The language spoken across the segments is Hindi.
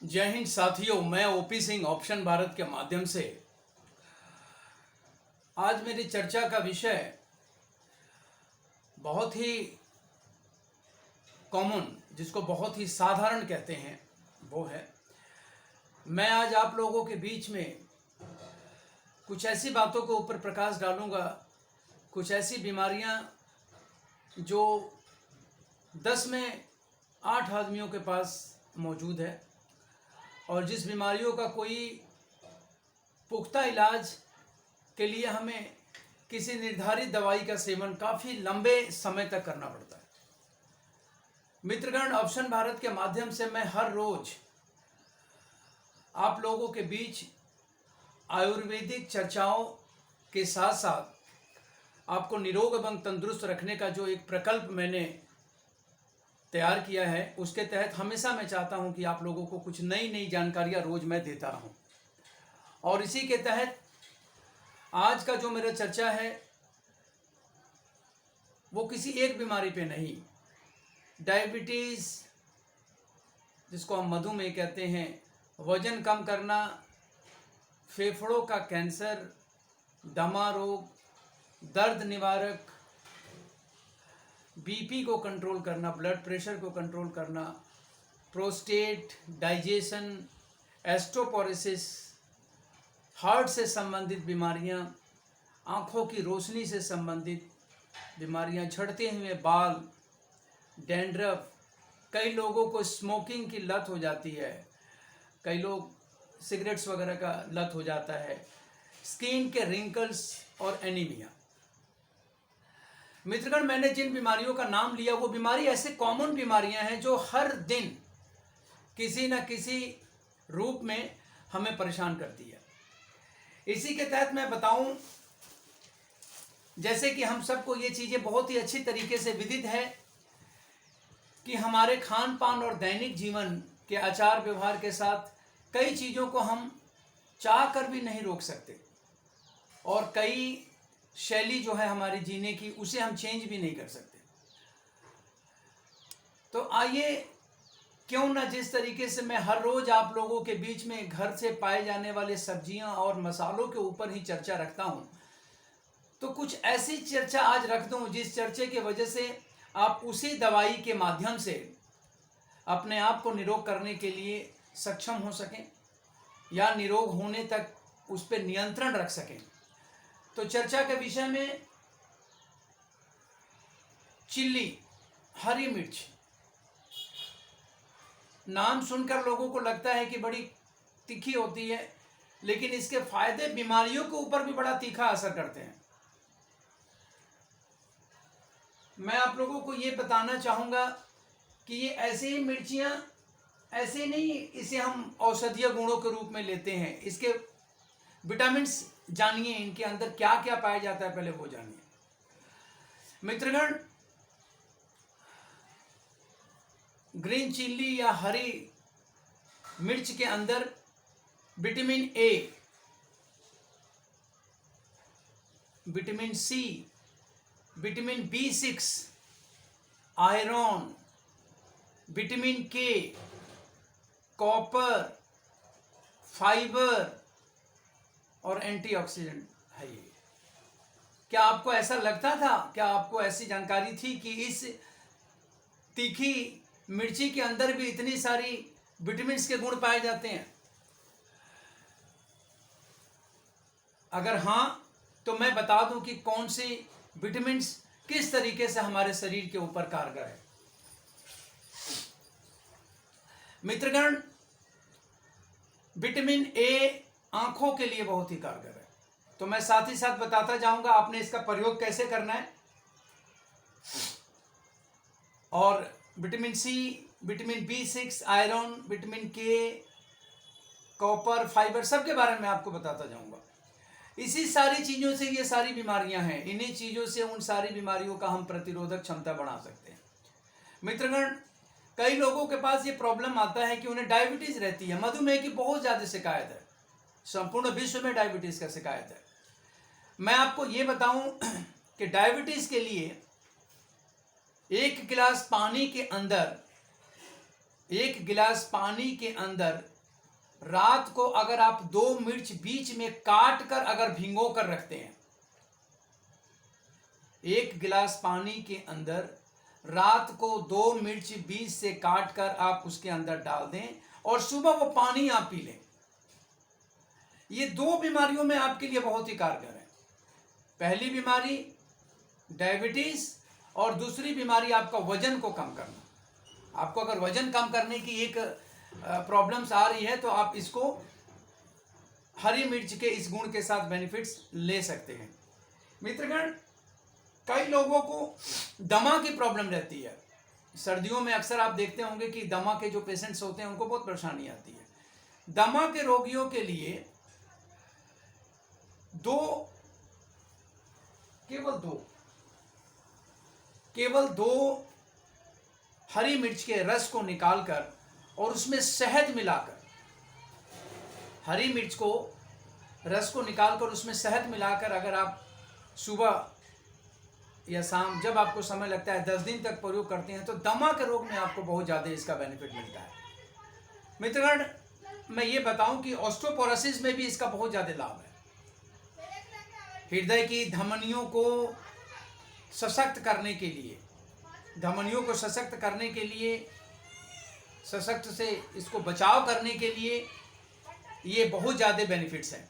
जय हिंद साथियों, मैं ओपी सिंह ऑप्शन भारत के माध्यम से आज मेरी चर्चा का विषय बहुत ही कॉमन, जिसको बहुत ही साधारण कहते हैं, वो है मैं आज आप लोगों के बीच में कुछ ऐसी बातों के ऊपर प्रकाश डालूंगा, कुछ ऐसी बीमारियां जो 10 में 8 आदमियों के पास मौजूद है और जिस बीमारियों का कोई पुख्ता इलाज के लिए हमें किसी निर्धारित दवाई का सेवन काफ़ी लंबे समय तक करना पड़ता है। मित्रगण, ऑप्शन भारत के माध्यम से मैं हर रोज आप लोगों के बीच आयुर्वेदिक चर्चाओं के साथ साथ आपको निरोग एवं तंदुरुस्त रखने का जो एक प्रकल्प मैंने तैयार किया है, उसके तहत हमेशा मैं चाहता हूं कि आप लोगों को कुछ नई नई जानकारियां रोज मैं देता रहूं। और इसी के तहत आज का जो मेरा चर्चा है वो किसी एक बीमारी पे नहीं, डायबिटीज़ जिसको हम मधुमेह कहते हैं, वजन कम करना, फेफड़ों का कैंसर, दमा रोग, दर्द निवारक, बीपी को कंट्रोल करना, ब्लड प्रेशर को कंट्रोल करना, प्रोस्टेट, डाइजेशन, एस्ट्रोपोरोसिस, हार्ट से संबंधित बीमारियां, आँखों की रोशनी से संबंधित बीमारियां, झड़ते हुए बाल, डैंड्रफ, कई लोगों को स्मोकिंग की लत हो जाती है, कई लोग सिगरेट्स वगैरह का लत हो जाता है, स्किन के रिंकल्स और एनीमिया। मित्रगण, मैंने जिन बीमारियों का नाम लिया वो बीमारी ऐसे कॉमन बीमारियां हैं जो हर दिन किसी न किसी रूप में हमें परेशान करती है। इसी के तहत मैं बताऊं, जैसे कि हम सबको ये चीज़ें बहुत ही अच्छी तरीके से विदित है कि हमारे खान पान और दैनिक जीवन के आचार व्यवहार के साथ कई चीज़ों को हम चाह कर भी नहीं रोक सकते और कई शैली जो है हमारी जीने की, उसे हम चेंज भी नहीं कर सकते। तो आइए, क्यों ना जिस तरीके से मैं हर रोज आप लोगों के बीच में घर से पाए जाने वाले सब्जियां और मसालों के ऊपर ही चर्चा रखता हूं, तो कुछ ऐसी चर्चा आज रख दूं जिस चर्चे के वजह से आप उसी दवाई के माध्यम से अपने आप को निरोग करने के लिए सक्षम हो सकें या निरोग होने तक उस पर नियंत्रण रख सकें। तो चर्चा के विषय में चिल्ली, हरी मिर्च, नाम सुनकर लोगों को लगता है कि बड़ी तीखी होती है, लेकिन इसके फायदे बीमारियों के ऊपर भी बड़ा तीखा असर करते हैं। मैं आप लोगों को ये बताना चाहूँगा कि ये ऐसे ही मिर्चियाँ ऐसे नहीं, इसे हम औषधीय गुणों के रूप में लेते हैं। इसके विटामिन्स जानिए, इनके अंदर क्या क्या पाया जाता है, पहले वो जानिए। मित्रगण, ग्रीन चिल्ली या हरी मिर्च के अंदर vitamin A, vitamin C, vitamin B6, iron, vitamin K, copper, fibre और एंटीऑक्सीडेंट है ये। क्या आपको ऐसा लगता था, क्या आपको ऐसी जानकारी थी कि इस तीखी मिर्ची के अंदर भी इतनी सारी विटामिन्स के गुण पाए जाते हैं? अगर हाँ, तो मैं बता दूं कि कौन सी विटामिन्स किस तरीके से हमारे शरीर के ऊपर कारगर है। मित्रगण, विटामिन ए आंखों के लिए बहुत ही कारगर है, तो मैं साथ ही साथ बताता जाऊंगा आपने इसका प्रयोग कैसे करना है। और vitamin C, vitamin B6, iron, vitamin K, copper, fibre, सब के बारे में आपको बताता जाऊंगा। इसी सारी चीज़ों से ये सारी बीमारियां हैं, इन्हीं चीज़ों से उन सारी बीमारियों का हम प्रतिरोधक क्षमता बढ़ा सकते हैं। मित्रगण, कई लोगों के पास ये प्रॉब्लम आता है कि उन्हें डायबिटीज़ रहती है, मधुमेह की बहुत ज़्यादा शिकायत है, संपूर्ण विश्व में डायबिटीज़ का शिकायत है। मैं आपको ये बताऊं कि डायबिटीज़ के लिए 1 गिलास पानी के अंदर 1 गिलास पानी के अंदर रात को अगर आप 2 मिर्च बीच में काट कर अगर भिगो कर रखते हैं, 1 गिलास पानी के अंदर रात को 2 मिर्च बीच से काट कर आप उसके अंदर डाल दें और सुबह वो पानी आप पी लें। ये 2 बीमारियों में आपके लिए बहुत ही कारगर है। पहली बीमारी डायबिटीज और दूसरी बीमारी आपका वजन को कम करना। आपको अगर वजन कम करने की एक प्रॉब्लम्स आ रही है तो आप इसको हरी मिर्च के इस गुण के साथ बेनिफिट्स ले सकते हैं। मित्रगण, कई लोगों को दमा की प्रॉब्लम रहती है। सर्दियों में अक्सर आप देखते होंगे कि दमा के जो पेशेंट्स होते हैं उनको बहुत परेशानी आती है। दमा के रोगियों के लिए केवल दो हरी मिर्च के रस को निकालकर और उसमें शहद मिलाकर, हरी मिर्च को रस को निकालकर उसमें शहद मिलाकर अगर आप सुबह या शाम जब आपको समय लगता है 10 दिन तक प्रयोग करते हैं तो दमा के रोग में आपको बहुत ज़्यादा इसका बेनिफिट मिलता है। मित्रगण, मैं ये बताऊं कि ऑस्टियोपोरोसिस में भी इसका बहुत ज़्यादा लाभ है। हृदय की धमनियों को सशक्त करने के लिए, धमनियों को सशक्त करने के लिए, सशक्त से इसको बचाव करने के लिए ये बहुत ज़्यादा बेनिफिट्स हैं।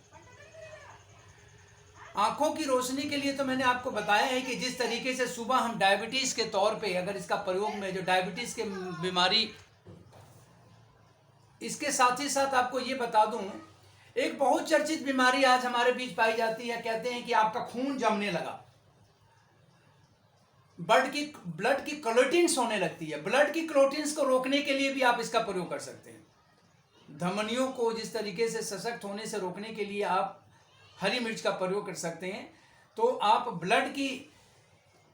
आंखों की रोशनी के लिए तो मैंने आपको बताया है कि जिस तरीके से सुबह हम डायबिटीज़ के तौर पे अगर इसका प्रयोग में, जो डायबिटीज़ के बीमारी, इसके साथ ही साथ आपको ये बता दूं, एक बहुत चर्चित बीमारी आज हमारे बीच पाई जाती है। कहते हैं कि आपका खून जमने लगा, ब्लड की क्लोटिन्स होने लगती है। ब्लड की क्लोटिन्स को रोकने के लिए भी आप इसका प्रयोग कर सकते हैं। धमनियों को जिस तरीके से सशक्त होने से रोकने के लिए आप हरी मिर्च का प्रयोग कर सकते हैं, तो आप ब्लड की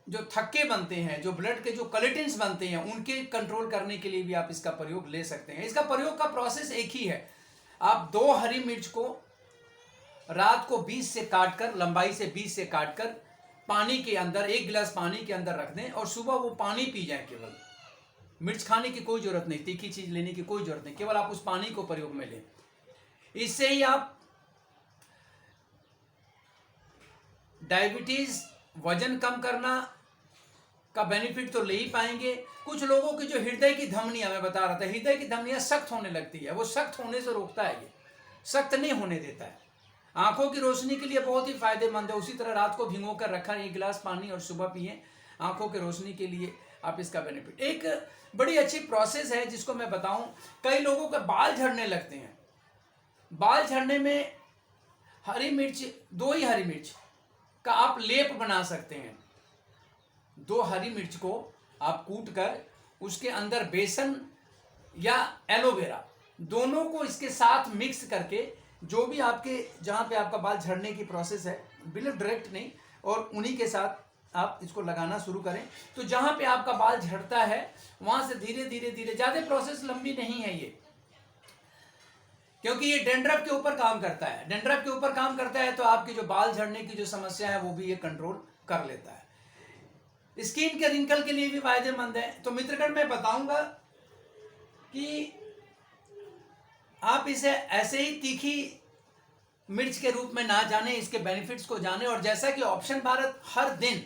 जो थक्के बनते हैं, जो ब्लड के जो क्लोटिन्स बनते हैं, उनके कंट्रोल करने के लिए भी आप इसका प्रयोग ले सकते हैं। इसका प्रयोग का प्रोसेस एक ही है। आप 2 हरी मिर्च को रात को 20 से काटकर, लंबाई से 20 से काटकर पानी के अंदर, 1 गिलास पानी के अंदर रख दें और सुबह वो पानी पी जाए। केवल मिर्च खाने की कोई जरूरत नहीं, तीखी चीज लेने की कोई जरूरत नहीं, केवल आप उस पानी को प्रयोग में लें। इससे ही आप डायबिटीज, वजन कम करना का बेनिफिट तो ले ही पाएंगे। कुछ लोगों की जो हृदय की धमनियां, मैं बता रहा था, हृदय की धमनियां सख्त होने लगती है, वो सख्त होने से रोकता है, ये सख्त नहीं होने देता है। आंखों की रोशनी के लिए बहुत ही फायदेमंद है। उसी तरह रात को भिगो कर रखा 1 गिलास पानी और सुबह पिए, आंखों की रोशनी के लिए आप इसका बेनिफिट। एक बड़ी अच्छी प्रोसेस है जिसको मैं बताऊं। कई लोगों के बाल झड़ने लगते हैं। बाल झड़ने में हरी मिर्च, 2 ही हरी मिर्च का आप लेप बना सकते हैं। 2 हरी मिर्च को आप कूट कर उसके अंदर बेसन या एलोवेरा, दोनों को इसके साथ मिक्स करके, जो भी आपके जहाँ पे आपका बाल झड़ने की प्रोसेस है, बिल्कुल डायरेक्ट नहीं, और उन्हीं के साथ आप इसको लगाना शुरू करें तो जहाँ पे आपका बाल झड़ता है वहाँ से धीरे धीरे धीरे, ज़्यादा प्रोसेस लंबी नहीं है ये, क्योंकि ये डेंड्रफ के ऊपर काम करता है। डेंड्रफ के ऊपर काम करता है तो आपकी जो बाल झड़ने की जो समस्या है वो भी ये कंट्रोल कर लेता है। स्किन के रिंकल के लिए भी फायदेमंद है। तो मित्रगण, मैं बताऊंगा कि आप इसे ऐसे ही तीखी मिर्च के रूप में ना जाने, इसके बेनिफिट्स को जाने। और जैसा कि ऑप्शन भारत हर दिन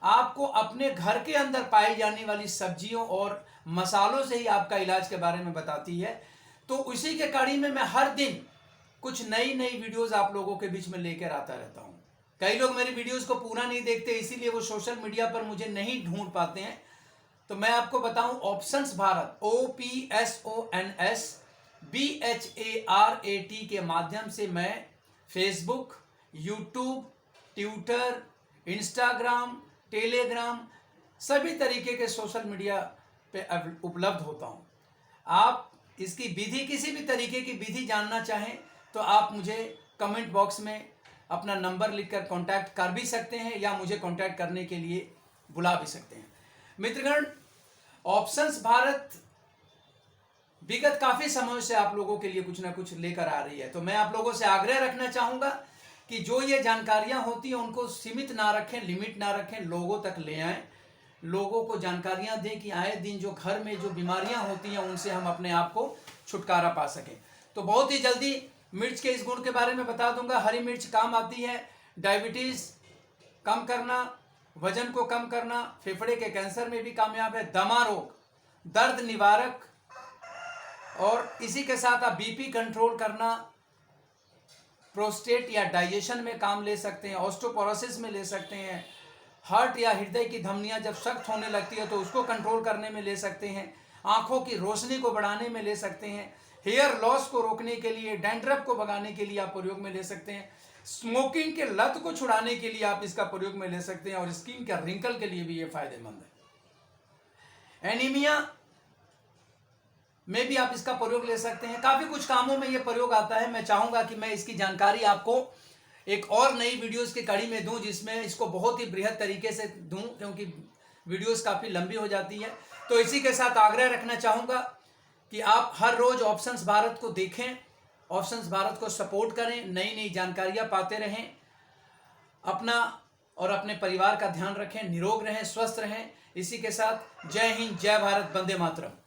आपको अपने घर के अंदर पाई जाने वाली सब्जियों और मसालों से ही आपका इलाज के बारे में बताती है, तो उसी के कड़ी में मैं हर दिन कुछ नई नई वीडियोस आप लोगों के बीच में लेकर आता रहता हूं। कई लोग मेरी वीडियोस को पूरा नहीं देखते, इसीलिए वो सोशल मीडिया पर मुझे नहीं ढूंढ पाते हैं। तो मैं आपको बताऊं, ऑप्शंस भारत, OPSONS BHARAT के माध्यम से मैं Facebook, YouTube, Twitter, Instagram, Telegram, सभी तरीके के सोशल मीडिया पे उपलब्ध होता हूं। आप इसकी विधि, किसी भी तरीके की विधि जानना चाहें तो आप मुझे कमेंट बॉक्स में अपना नंबर लिखकर कांटेक्ट कर भी सकते हैं या मुझे कांटेक्ट करने के लिए बुला भी सकते हैं। मित्रगण, ऑप्शंस भारत विगत काफ़ी समय से आप लोगों के लिए कुछ ना कुछ लेकर आ रही है। तो मैं आप लोगों से आग्रह रखना चाहूँगा कि जो ये जानकारियाँ होती हैं उनको सीमित ना रखें, लिमिट ना रखें, लोगों तक ले आएँ, लोगों को जानकारियाँ दें कि आए दिन जो घर में जो बीमारियाँ होती हैं उनसे हम अपने आप को छुटकारा पा सकें। तो बहुत ही जल्दी मिर्च के इस गुण के बारे में बता दूंगा। हरी मिर्च काम आती है डायबिटीज़ कम करना, वजन को कम करना, फेफड़े के कैंसर में भी कामयाब है, दमा रोग, दर्द निवारक, और इसी के साथ आप बीपी कंट्रोल करना, प्रोस्टेट या डाइजेशन में काम ले सकते हैं, ऑस्टियोपोरोसिस में ले सकते हैं, हार्ट या हृदय की धमनियां जब सख्त होने लगती है तो उसको कंट्रोल करने में ले सकते हैं, आंखों की रोशनी को बढ़ाने में ले सकते हैं, हेयर लॉस को रोकने के लिए, डैंड्रफ को भगाने के लिए आप प्रयोग में ले सकते हैं, स्मोकिंग के लत को छुड़ाने के लिए आप इसका प्रयोग में ले सकते हैं, और स्किन के रिंकल के लिए भी ये फायदेमंद है। एनीमिया में भी आप इसका प्रयोग ले सकते हैं। काफी कुछ कामों में ये प्रयोग आता है। मैं चाहूंगा कि मैं इसकी जानकारी आपको एक और नई वीडियोस की कड़ी में दूं, जिसमें इसको बहुत ही बृहद तरीके से दूं, क्योंकि वीडियोस काफी लंबी हो जाती है। तो इसी के साथ आग्रह रखना चाहूंगा कि आप हर रोज ऑप्शंस भारत को देखें, ऑप्शंस भारत को सपोर्ट करें, नई नई जानकारियां पाते रहें, अपना और अपने परिवार का ध्यान रखें, निरोग रहें, स्वस्थ रहें। इसी के साथ जय हिंद, जय भारत, वंदे मातरम।